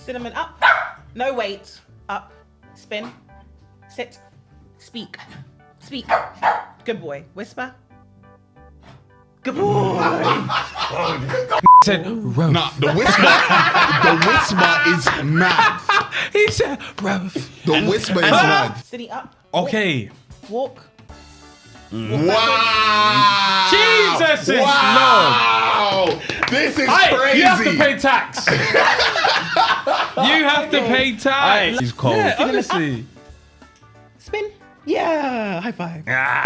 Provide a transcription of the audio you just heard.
Cinnamon up. No, wait. Up. Spin. Sit. Speak. Speak. Good boy. Whisper. Good boy. Said rough. Nah, the whisper is mad. He said rough. The whisper is mad. Sitting up. Okay. Walk. Wow. Jesus is Wow. This is crazy. You have to pay tax. You have to pay tax. He's cold. Yeah, honestly. Spin. Yeah. High five. Wow.